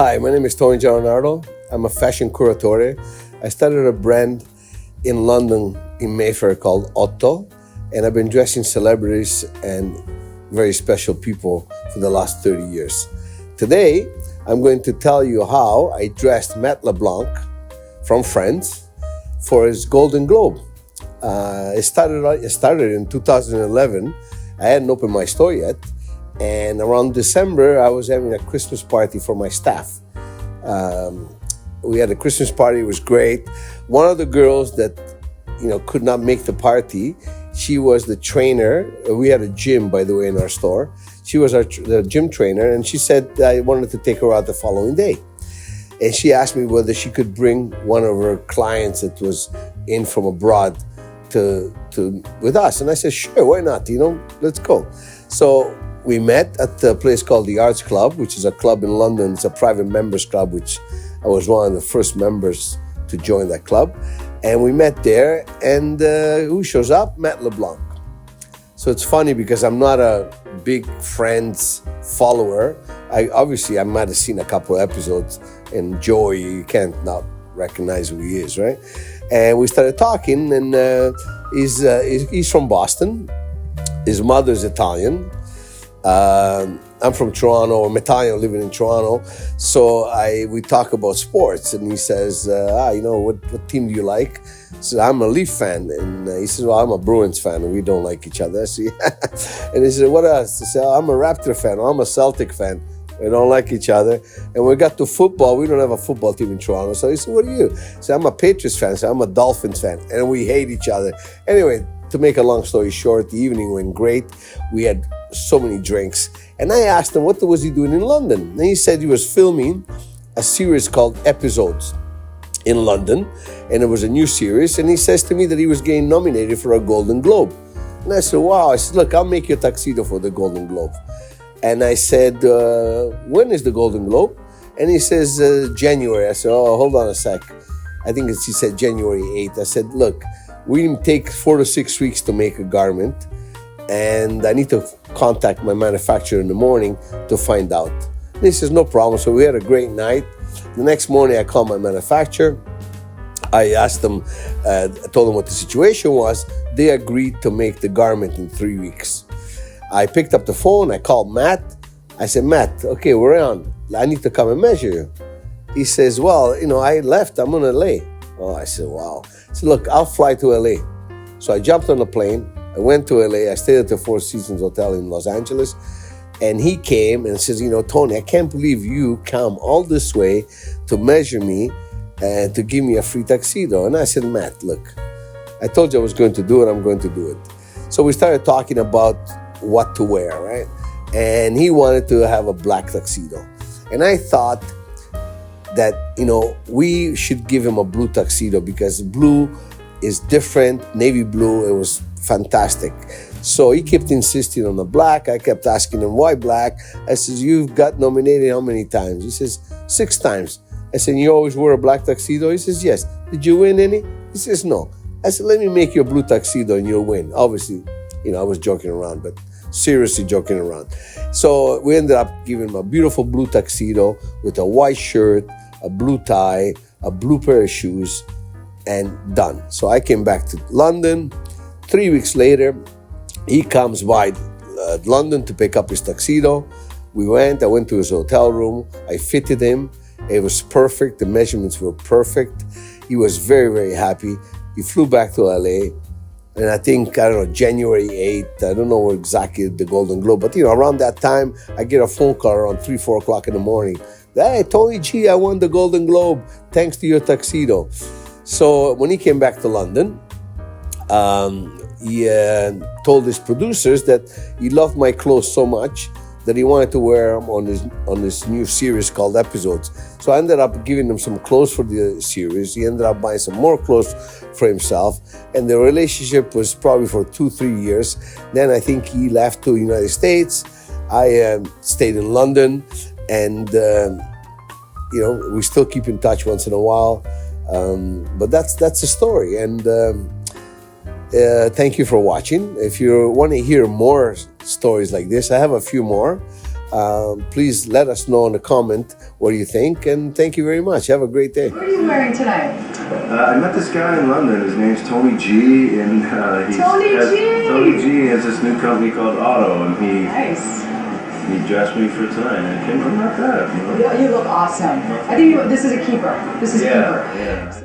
Hi, my name is Tony Giallonardo. I'm a fashion curatore. I started a brand in London in Mayfair called OTTO, and I've been dressing celebrities and very special people for the last 30 years. Today, I'm going to tell you how I dressed Matt LeBlanc from Friends for his Golden Globe. It started in 2011. I hadn't opened my store yet. And around December, I was having a Christmas party for my staff. We had a Christmas party. It was great. One of the girls that, could not make the party, she was the trainer. We had a gym, by the way, in our store. She was the gym trainer, and she said I wanted to take her out the following day. And she asked me whether she could bring one of her clients that was in from abroad with us. And I said, sure, why not? Let's go. So we met at a place called the Arts Club, which is a club in London. It's a private members club, which I was one of the first members to join that club. And we met there, and who shows up? Matt LeBlanc. So it's funny because I'm not a big Friends follower. I might have seen a couple of episodes, and Joey, you can't not recognize who he is, right? And we started talking, and he's from Boston. His mother's Italian. I'm from Toronto. I'm Italian, living in Toronto. So we talk about sports, and he says, what team do you like? I said, I'm a Leaf fan. And he says, well, I'm a Bruins fan, and we don't like each other. I said, yeah. And he said, what else? I said, I'm a Raptor fan. I'm a Celtic fan. We don't like each other. And when we got to football, we don't have a football team in Toronto. So he said, what are you? I said, I'm a Patriots fan. So I'm a Dolphins fan. And we hate each other. Anyway, to make a long story short, the evening went great. We had so many drinks. And I asked him, what was he doing in London? And he said he was filming a series called Episodes in London. And it was a new series. And he says to me that he was getting nominated for a Golden Globe. And I said, wow. I said, look, I'll make you a tuxedo for the Golden Globe. And I said, when is the Golden Globe? And he says, January. I said, oh, hold on a sec. I think he said January 8th. I said, look, we take 4 to 6 weeks to make a garment. And I need to contact my manufacturer in the morning to find out. And he says, no problem. So we had a great night. The next morning, I called my manufacturer. I asked them, I told them what the situation was. They agreed to make the garment in 3 weeks. I picked up the phone. I called Matt. I said, Matt, okay, we're on. I need to come and measure you. He says, well, I left. I'm in LA. Oh, I said, wow. I said, look, I'll fly to LA. So I jumped on a plane. I went to LA. I stayed at the Four Seasons Hotel in Los Angeles. And he came and says, Tony, I can't believe you come all this way to measure me and to give me a free tuxedo. And I said, Matt, look, I told you I was going to do it. I'm going to do it. So we started talking about what to wear, right? And he wanted to have a black tuxedo. And I thought that, we should give him a blue tuxedo because blue is different. Navy blue, it was fantastic. So he kept insisting on the black. I kept asking him, why black? I says, you've got nominated how many times? He says, 6 times. I said, you always wear a black tuxedo? He says, yes. Did you win any? He says, no. I said, let me make you a blue tuxedo and you'll win. Obviously, I was joking around, but seriously joking around. So we ended up giving him a beautiful blue tuxedo with a white shirt, a blue tie, a blue pair of shoes, and done. So I came back to London. 3 weeks later, he comes by London to pick up his tuxedo. I went to his hotel room. I fitted him. It was perfect. The measurements were perfect. He was very, very happy. He flew back to LA. And I think, January 8th, I don't know exactly the Golden Globe, but, around that time, I get a phone call around 3, 4 o'clock in the morning. Hey, Tony G, I won the Golden Globe thanks to your tuxedo. So when he came back to London, he told his producers that he loved my clothes so much that he wanted to wear them on this new series called Episodes. So I ended up giving him some clothes for the series. He ended up buying some more clothes for himself. And the relationship was probably for 2-3 years. Then I think he left to the United States. I stayed in London. And, we still keep in touch once in a while. But that's the story. And thank you for watching. If you want to hear more stories like this, I have a few more. Please let us know in the comment what you think, and thank you very much. Have a great day. What are you wearing tonight? I met this guy in London. His name's Tony G, and Tony G has this new company called OTTO, and he dressed me for tonight. And I'm not bad. You look awesome. I think this is a keeper. This is a keeper. Yeah.